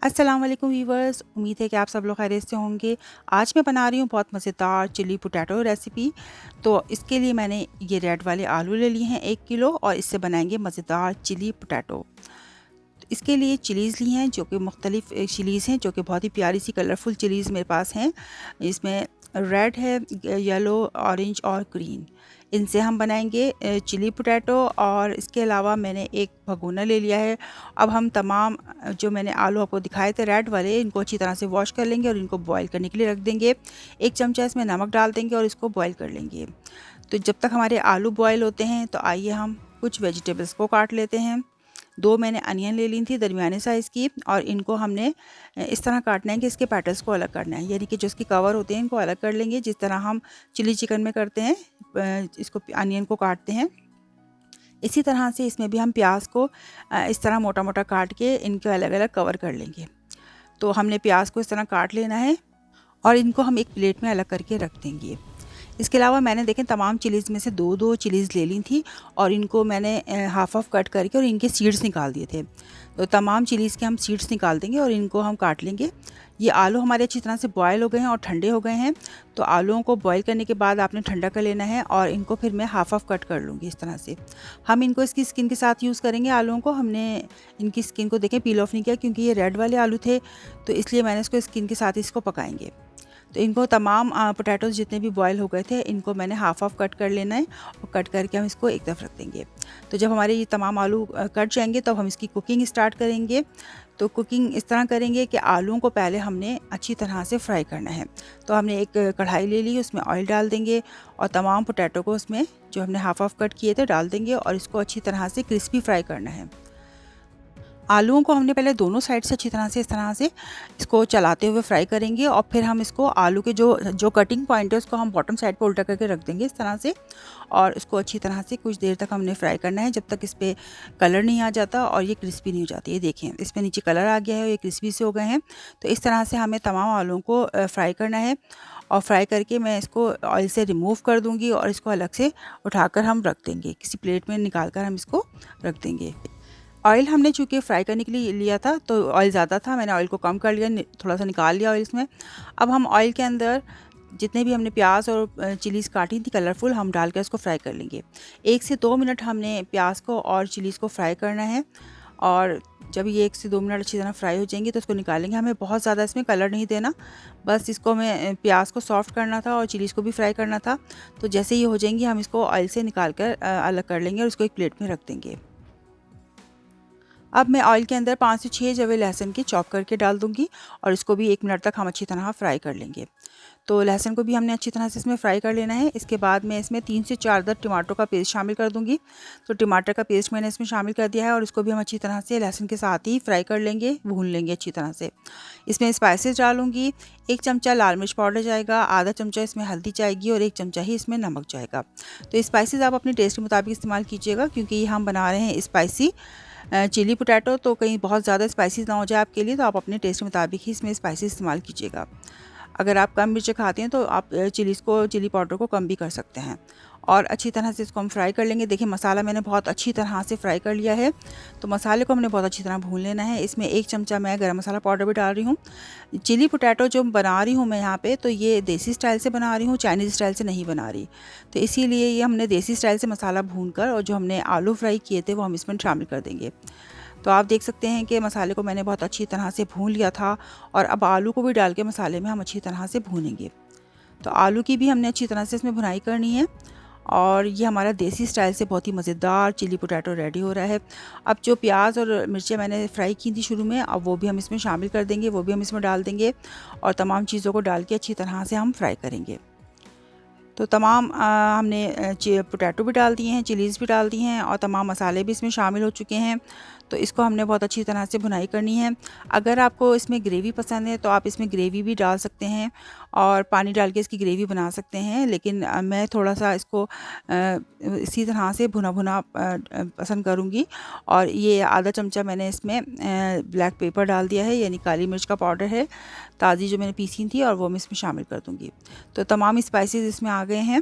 अस्सलाम वालेकुम वीवर्स, उम्मीद है कि आप सब लोग खैरियत से होंगे। आज मैं बना रही हूँ बहुत मज़ेदार चिली पोटैटो रेसिपी। तो इसके लिए मैंने ये रेड वाले आलू ले लिए हैं 1 किलो और इससे बनाएंगे मज़ेदार चिली पोटैटो। इसके लिए चिलीज़ ली हैं जो कि मुख्तलिफ़ चिलीज़ हैं जो कि बहुत ही प्यारी सी कलरफुल चिलीज़ मेरे पास हैं। इसमें रेड है, येलो, ऑरेंज और ग्रीन। इनसे हम बनाएंगे चिली पोटैटो। और इसके अलावा मैंने एक भगोना ले लिया है। अब हम तमाम जो मैंने आलू आपको दिखाए थे रेड वाले, इनको अच्छी तरह से वॉश कर लेंगे और इनको बॉईल करने के लिए रख देंगे। 1 चमचा इसमें नमक डाल देंगे और इसको बॉईल कर लेंगे। तो जब तक हमारे आलू बॉईल होते हैं तो आइए हम कुछ वेजिटेबल्स को काट लेते हैं। 2 मैंने अनियन ले ली थी दरमियाने साइज़ की और इनको हमने इस तरह काटना है कि इसके पेटल्स को अलग करना है, यानी कि जो इसके कवर होते हैं इनको अलग कर लेंगे जिस तरह हम चिली चिकन में करते हैं। इसको अनियन को काटते हैं इसी तरह से इसमें भी हम प्याज को इस तरह मोटा मोटा काट के इनके अलग अलग कवर कर लेंगे। तो हमने प्याज को इस तरह काट लेना है और इनको हम एक प्लेट में अलग करके रख देंगे। इसके अलावा मैंने देखें तमाम चिलीज़ में से 2-2 चिलीज़ ले ली थी और इनको मैंने हाफ ऑफ कट करके और इनके सीड्स निकाल दिए थे। तो तमाम चिलीज़ के हम सीड्स निकाल देंगे और इनको हम काट लेंगे। ये आलू हमारे अच्छी तरह से बॉयल हो गए हैं और ठंडे हो गए हैं। तो आलूओं को बॉयल करने के बाद आपने ठंडा कर लेना है और इनको फिर मैं हाफ ऑफ कट कर लूँगी इस तरह से। हम इनको इसकी स्किन के साथ यूज़ करेंगे आलूओं को। हमने इनकी स्किन को देखें पील ऑफ नहीं किया क्योंकि ये रेड वाले आलू थे, तो इसलिए मैंने इसको स्किन के साथ इसको पकाएंगे। तो इनको तमाम पोटैटोज़ जितने भी बॉयल हो गए थे इनको मैंने हाफ ऑफ कट कर लेना है और कट करके हम इसको एक तरफ रख देंगे। तो जब हमारे ये तमाम आलू कट जाएंगे तो हम इसकी कुकिंग स्टार्ट करेंगे। तो कुकिंग इस तरह करेंगे कि आलूओं को पहले हमने अच्छी तरह से फ्राई करना है। तो हमने एक कढ़ाई ले ली, उसमें ऑयल डाल देंगे और तमाम पोटैटो को उसमें जो हमने हाफ ऑफ कट किए थे डाल देंगे और इसको अच्छी तरह से क्रिस्पी फ्राई करना है। आलूओं को हमने पहले दोनों साइड से अच्छी तरह से इस तरह से इसको चलाते हुए फ्राई करेंगे और फिर हम इसको आलू के जो कटिंग पॉइंट है उसको हम बॉटम साइड पर उल्टा करके रख देंगे इस तरह से। और इसको अच्छी तरह से कुछ देर तक हमने फ्राई करना है जब तक इस पर कलर नहीं आ जाता और ये क्रिस्पी नहीं हो जाती। ये देखें इसमें नीचे कलर आ गया है और ये क्रिस्पी से हो गए हैं। तो इस तरह से हमें तमाम आलूओं को फ्राई करना है और फ्राई करके मैं इसको ऑयल से रिमूव कर दूँगी और इसको अलग से उठाकर हम रख देंगे, किसी प्लेट में निकाल कर हम इसको रख देंगे। ऑयल हमने चूँकि फ्राई करने के लिए लिया था तो ऑयल ज़्यादा था, मैंने ऑयल को कम कर लिया, थोड़ा सा निकाल लिया ऑयल इसमें। अब हम ऑयल के अंदर जितने भी हमने प्याज और चिलीज़ काटी थी कलरफुल, हम डाल कर इसको फ्राई कर लेंगे। 1 से 2 मिनट हमने प्याज को और चिलीज़ को फ्राई करना है और जब ये 1 से 2 मिनट अच्छी तरह फ्राई हो जाएंगे तो इसको निकालेंगे। हमें बहुत ज़्यादा इसमें कलर नहीं देना, बस इसको हमें प्याज को सॉफ्ट करना था और चिलीज़ को भी फ्राई करना था। तो जैसे ये हो जाएंगी हम इसको ऑयल से निकाल कर अलग कर लेंगे और इसको एक प्लेट में रख देंगे। अब मैं ऑयल के अंदर 5 से 6 जवे लहसुन के चॉप करके डाल दूंगी और इसको भी 1 मिनट तक हम अच्छी तरह फ्राई कर लेंगे। तो लहसुन को भी हमने अच्छी तरह से इसमें फ्राई कर लेना है। इसके बाद मैं इसमें 3 से 4 अदद टमाटर का पेस्ट शामिल कर दूंगी। तो टमाटर का पेस्ट मैंने इसमें शामिल कर दिया है और इसको भी हम अच्छी तरह से लहसुन के साथ ही फ्राई कर लेंगे, भून लेंगे अच्छी तरह से। इसमें स्पाइसेस डालूंगी। 1 चमचा लाल मिर्च पाउडर जाएगा, आधा चमचा इसमें हल्दी जाएगी और 1 चमचा ही इसमें नमक जाएगा। तो स्पाइसेस आप अपने टेस्ट के मुताबिक इस्तेमाल कीजिएगा क्योंकि ये हम बना रहे हैं स्पाइसी चिली पोटैटो। तो कहीं बहुत ज़्यादा स्पाइसीज ना हो जाए आपके लिए, तो आप अपने टेस्ट के मुताबिक ही इसमें स्पाइसी इस्तेमाल कीजिएगा। अगर आप कम मिर्च खाते हैं तो आप चिली पाउडर को कम भी कर सकते हैं। और अच्छी तरह से इसको हम फ्राई कर लेंगे। देखिए मसाला मैंने बहुत अच्छी तरह से फ्राई कर लिया है। तो मसाले को हमने बहुत अच्छी तरह भून लेना है। इसमें 1 चमचा मैं गरम मसाला पाउडर भी डाल रही हूँ। चिली पोटैटो जो बना रही हूँ मैं यहाँ पे, तो ये देसी स्टाइल से बना रही हूँ, चाइनीज़ स्टाइल से नहीं बना रही। तो इसीलिए ये हमने देसी स्टाइल से मसाला भून कर और जो हमने आलू फ्राई किए थे वो हम इसमें शामिल कर देंगे। तो आप देख सकते हैं कि मसाले को मैंने बहुत अच्छी तरह से भून लिया था और अब आलू को भी डाल के मसाले में हम अच्छी तरह से भूनेंगे। तो आलू की भी हमने अच्छी तरह से इसमें भुनाई करनी है और ये हमारा देसी स्टाइल से बहुत ही मज़ेदार चिली पोटैटो रेडी हो रहा है। अब जो प्याज और मिर्चें मैंने फ्राई की थी शुरू में, अब वो भी हम इसमें शामिल कर देंगे, वो भी हम इसमें डाल देंगे और तमाम चीज़ों को डाल के अच्छी तरह से हम फ्राई करेंगे। तो तमाम हमने पोटैटो भी डाल दिए हैं, चिलीज़ भी डाल दी हैं और तमाम मसाले भी इसमें शामिल हो चुके हैं। तो इसको हमने बहुत अच्छी तरह से भुनाई करनी है। अगर आपको इसमें ग्रेवी पसंद है तो आप इसमें ग्रेवी भी डाल सकते हैं और पानी डाल के इसकी ग्रेवी बना सकते हैं, लेकिन मैं थोड़ा सा इसको इसी तरह से भुना भुना पसंद करूँगी। और ये आधा चमचा मैंने इसमें ब्लैक पेपर डाल दिया है, यानी काली मिर्च का पाउडर है ताज़ी जो मैंने पीसी थी, और वो मैं इसमें शामिल कर दूँगी। तो तमाम स्पाइसेस इसमें आ गए हैं